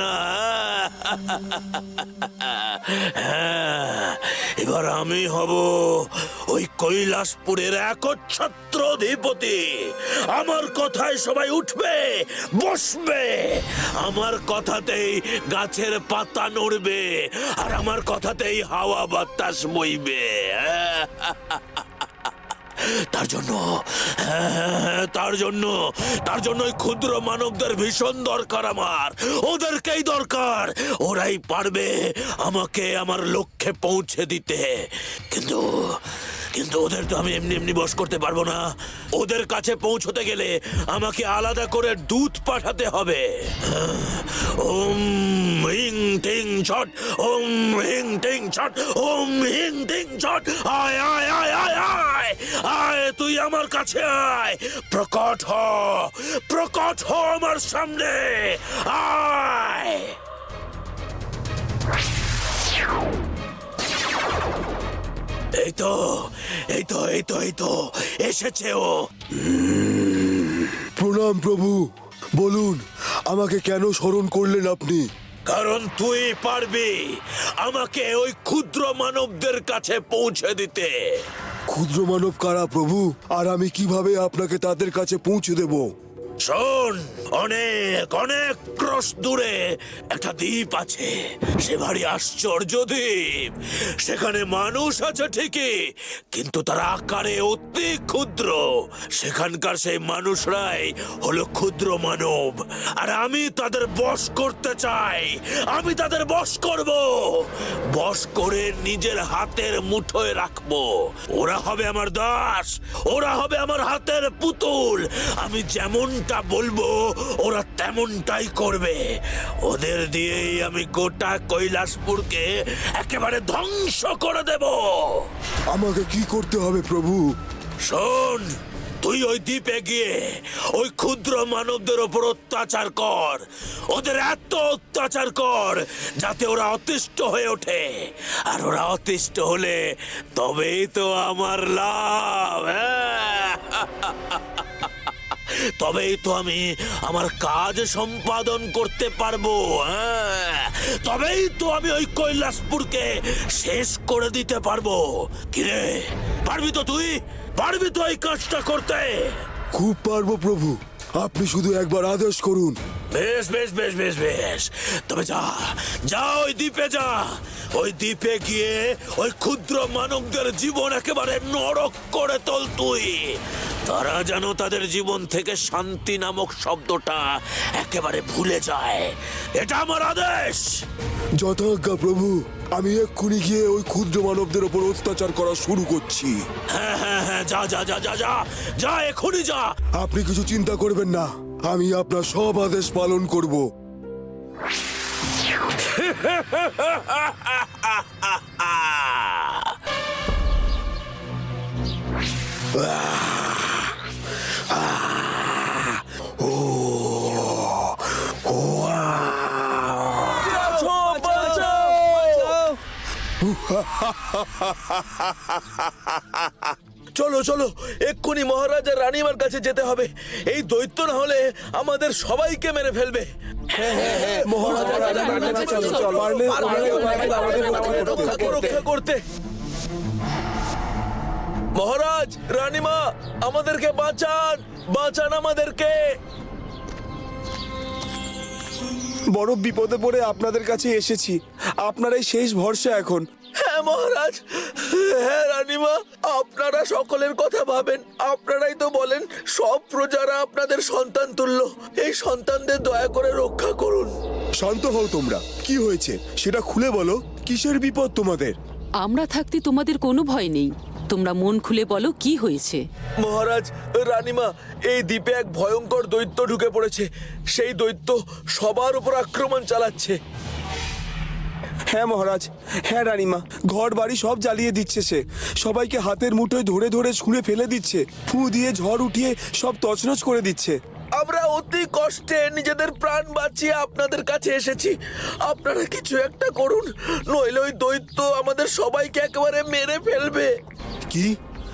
না। এবার আমি হব ওই কৈলাসপুরের একচ্ছত্র অধিপতি। আমার কথায় সবাই উঠবে, বসবে, আমার কথাতেই গাছের পাতা নড়বে, আর আমার কথাতেই হাওয়া বাতাস বইবে। তার জন্য ওই ক্ষুদ্র মানবদের ভীষণ দরকার আমার। ওদেরকেই দরকার। ওরাই পারবে আমাকে আমার লক্ষ্যে পৌঁছে দিতে। কিন্তু ওদের তো আমি এমনি এমনি বশ করতে পারবো না। ওদের কাছে পৌঁছতে গেলে আমাকে আলাদা করে দূত পাঠাতে হবে। ওম হিং টিং ছট, ওম হিং টিং ছট, ওম হিং টিং ছট। আয় আয় আয় আয় আয় আয়, তুই আমার কাছে আয়। প্রকট হ আমার সামনে, আয়। এই তো এসেছে ও। প্রণাম প্রভু। বলুন, আমাকে কেন স্মরণ করলেন আপনি? কারণ তুই পারবি আমাকে ওই ক্ষুদ্র মানবদের কাছে পৌঁছে দিতে। ক্ষুদ্র মানব কারা প্রভু? আর আমি কিভাবে আপনাকে তাদের কাছে পৌঁছে দেব? শোন, অনেক অনেক ক্রোশ দূরে একটা দ্বীপ আছে। সে ভারী আশ্চর্য দ্বীপ। সেখানে মানুষ আছে ঠিকই, কিন্তু তারা আকারে অতি ক্ষুদ্র। সেখানকার সেই মানুষরাই হলো ক্ষুদ্র মানব, আর আমি তাদের বশ করতে চাই। আমি তাদের বশ করব, বশ করে নিজের হাতের মুঠোয় রাখবো। ওরা হবে আমার দাস, ওরা হবে আমার হাতের পুতুল। আমি যেমনটা বলবো ওরা তেমনটাই করবে। ওদের দিয়েই আমি গোটা কৈলাসপুরকে একেবারে ধ্বংস করে দেব। আমাকে কি করতে হবে প্রভু? শোন, তুই ওই দ্বীপে গিয়ে ওই ক্ষুদ্র মানবদের ওপর অত্যাচার কর। ওদের এত অত্যাচার কর যাতে ওরা অতিষ্ঠ হয়ে ওঠে। আর ওরা অতিষ্ঠ হলে তবেই তো আমার লাভ। তবেই তো আমি আমার কাজ সম্পাদন করতে পারবো। তবেই তো আমি ওই কৈলাসপুরকে শেষ করে দিতে পারবো। কিরে, পারবি তো? তুই পারবি তো এই কাজটা করতে? খুব পারবো প্রভু, আপনি শুধু একবার আদেশ করুন। বেশ বেশ বেশ বেশ বেশ, তবে যা ওই দ্বীপে যা। ওই দ্বীপে গিয়ে ওই ক্ষুদ্র মানবদের জীবন একেবারে নরক করে তোল তুই। তারা যেন তাদের জীবন থেকে শান্তি নামক শব্দটা একেবারে ভুলে যায়। এটা আমার আদেশ। যথাজ্ঞা প্রভু, আমি এক্ষুনি গিয়ে ওই ক্ষুদ্র মানবদের ওপর অত্যাচার করা শুরু করছি। হ্যাঁ হ্যাঁ হ্যাঁ, যা যা যা যা যা যা, এখনই যা। আপনি কিছু চিন্তা করবেন না, আমি আপনার সব আদেশ পালন করব। চলো চলো, এক্ষুনি মহারাজা রানীমার কাছে যেতে হবে। এই দৈত্য না হলে আমাদের সবাইকে মেরে ফেলবে। রক্ষা করতে। মহারাজ, রানীমা, আমাদেরকে বাঁচান, বাঁচান আমাদেরকে। বড় বিপদে পড়ে আপনাদের কাছে এসেছি। আপনারাই শেষ ভরসা এখন। হ্যাঁ মহারাজ, হ্যাঁ রানীমা, আপনারা সকলের কথা ভাবেন। আপনারাই তো বলেন সব প্রজারা আপনাদের সন্তান তুল্য। এই সন্তানদের দয়া করে রক্ষা করুন। শান্ত হও তোমরা। কি হয়েছে সেটা খুলে বলো। কিসের বিপদ তোমাদের? আমরা থাকতে তোমাদের কোনো ভয় নেই। তোমরা মন খুলে বলো কি হয়েছে। মহারাজ, রানীমা, এই দ্বীপে এক ভয়ঙ্কর দৈত্য ঢুকে পড়েছে। সেই দৈত্য সবার উপর আক্রমণ চালাচ্ছে। হ্যাঁ মহারাজ, হ্যাঁ রানীমা, ঘর বাড়ি সব জ্বালিয়ে দিচ্ছে সে। সবাইকে হাতের মুঠোয় ধরে ধরে ছুঁড়ে ফেলে দিচ্ছে। ফু দিয়ে ঝড় উঠিয়ে সব তছনছ করে দিচ্ছে। আমরা অতি কষ্টে নিজেদের প্রাণ বাঁচিয়ে আপনাদের কাছে এসেছি। আপনারা কিছু একটা করুন, নইলে ওই দৈত্য আমাদের সবাইকে একেবারে মেরে ফেলবে। কি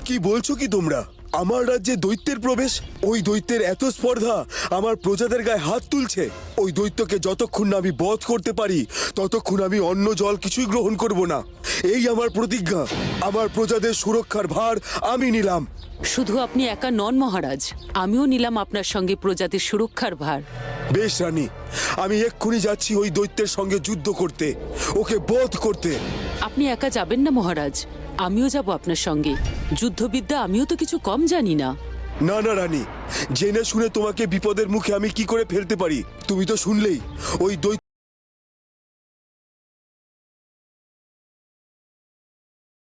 কি বলছো কি তোমরা? আমার রাজ্যে দৈত্যের প্রবেশ, ওই দৈত্যের এত স্পর্ধা আমার প্রজাদের গায়ে হাত তুলছে। ওই দৈত্যকে যতক্ষণ না আমি বধ করতে পারি ততক্ষণ আমি অন্ন জল কিছুই গ্রহণ করব না। এই আমার প্রতিজ্ঞা। আমার প্রজাদের সুরক্ষার ভার আমি নিলাম। শুধু আপনি একা নন মহারাজ, আমিও নিলাম আপনার সঙ্গে প্রজাতির সুরক্ষার ভার। বেশ রানী, আমি এক্ষুনি যাচ্ছি ওই দৈত্যের সঙ্গে যুদ্ধ করতে, ওকে বধ করতে। আপনি একা যাবেন না মহারাজ, আমিও যাব আপনার সঙ্গে। যুদ্ধবিদ্যা আমিও তো কিছু কম জানি না। না না রানী, জেনে শুনে তোমাকে বিপদের মুখে আমি কি করে ফেলতে পারি? তুমি তো শুনলেই ওই দৈত্য